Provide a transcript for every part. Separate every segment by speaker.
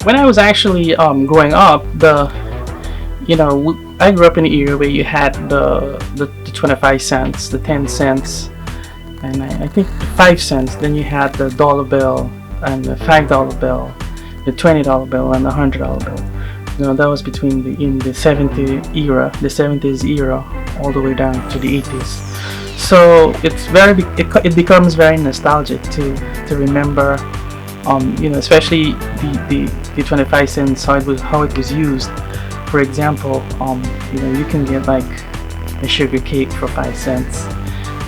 Speaker 1: when I was actually growing up, I grew up in an era where you had the 25 cents, the 10 cents, and I think the 5 cents. Then you had the dollar bill and the $5 bill, the $20 bill, and the $100 bill. That was between in the 70s era, all the way down to the 80s. So it becomes very nostalgic to remember, especially the 25 cents, how it was used. For example, you can get like a sugar cake for 5 cents,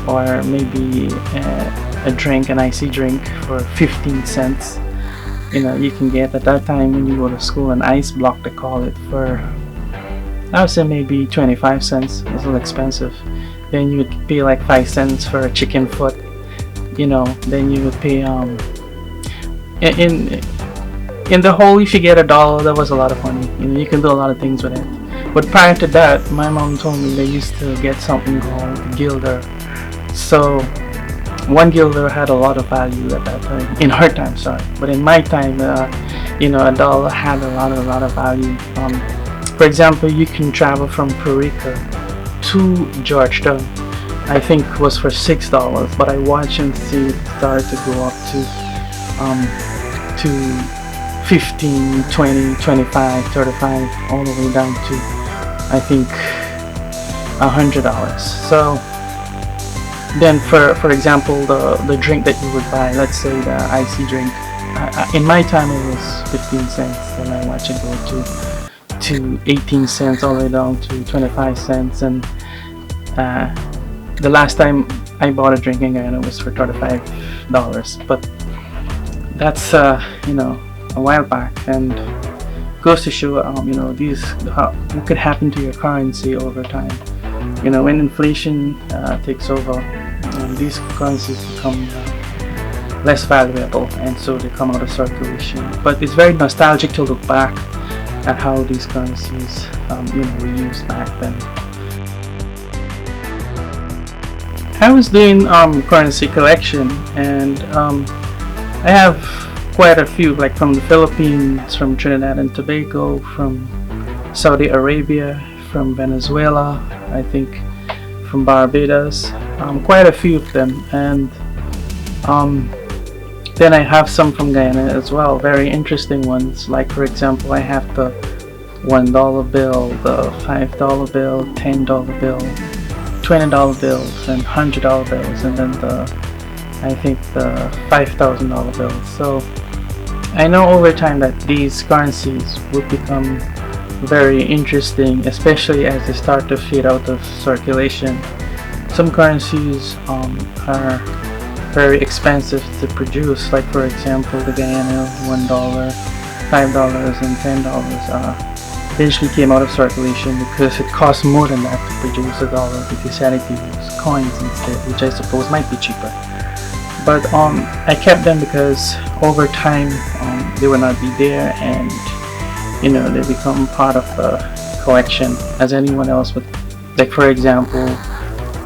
Speaker 1: or maybe a drink, an ICee drink for 15 cents. You can get at that time when you go to school an ice block, they call it, for I would say maybe 25 cents. It's a little expensive. Then you would pay like 5 cents for a chicken foot. Then you would pay in the whole, if you get $1, that was a lot of money. You can do a lot of things with it. But prior to that, my mom told me they used to get something called guilder. So 1 guilder had a lot of value at that time, in her time, sorry. But in my time, $1 had a lot of value. For example, you can travel from Puerto to Georgetown. I think was for $6, but I watched and see it started to go up to 15, 20, 25, 35, all the way down to I think $100. So then for example, the drink that you would buy, let's say the ICee drink, in my time it was 15 cents, and I watched it go to 18 cents, all the way down to 25 cents, and the last time I bought a drink in Guyana was for $35, but that's a while back, and goes to show what could happen to your currency over time. When inflation takes over, these currencies become less valuable, and so they come out of circulation. But it's very nostalgic to look back at how these currencies were used back then. I was doing currency collection, and I have quite a few, like from the Philippines, from Trinidad and Tobago, from Saudi Arabia, from Venezuela, I think from Barbados, quite a few of them. And then I have some from Guyana as well, very interesting ones. Like for example, I have the $1 bill, the $5 bill, $10 bill, $20 bills, and $100 bills, and then I think the $5,000 bills. So I know over time that these currencies would become very interesting, especially as they start to fade out of circulation. Some currencies are very expensive to produce, like for example the Guyana $1, $5, and $10 eventually came out of circulation because it costs more than that to produce a dollar, because you had to use coins instead, which I suppose might be cheaper. But I kept them because over time they will not be there, and they become part of the collection as anyone else would. Like for example,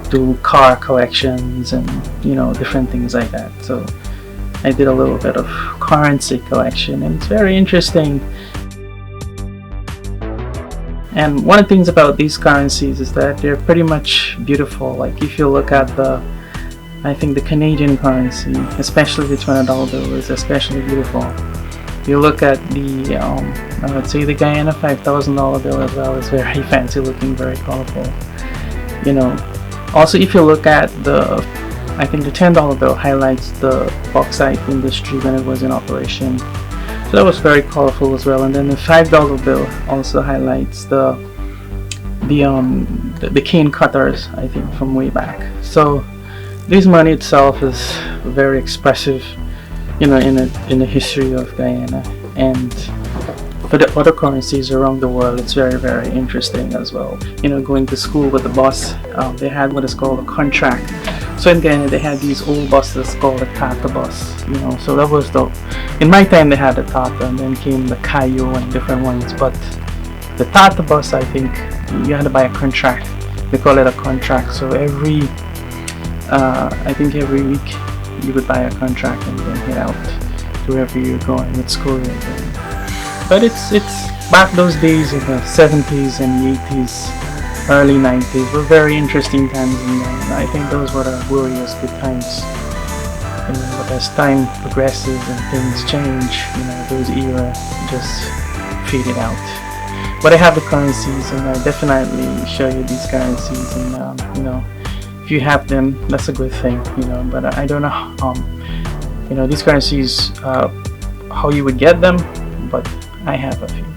Speaker 1: do car collections and different things like that. So I did a little bit of currency collection, and it's very interesting. And one of the things about these currencies is that they're pretty much beautiful. Like if you look at I think the Canadian currency, especially the $20 bill, is especially beautiful. You look at the I would say the Guyana $5,000 bill as well is very fancy looking, very colorful. Also if you look at I think the $10 bill highlights the bauxite industry when it was in operation. So that was very colorful as well. And then the $5 bill also highlights the cane cutters, I think, from way back. So this money itself is very expressive, in the history of Guyana. And for the other currencies around the world, it's very, very interesting as well. Going to school with the bus, they had what is called a contract. So in Guyana, they had these old buses called the TATA bus. So that was in my time they had the TATA, and then came the Kayo and different ones. But the TATA bus, I think you had to buy a contract. They call it a contract. So I think every week you would buy a contract and then head out to wherever you're going, what school you're going. But it's back those days in the 70s and the 80s, early 90s were very interesting times in Guyana. I think those were the glorious good times. But as time progresses and things change, those era just faded out. But I have the currencies, and I definitely show you these currencies, and if you have them, that's a good thing, But I don't know, these currencies, how you would get them, but I have a few.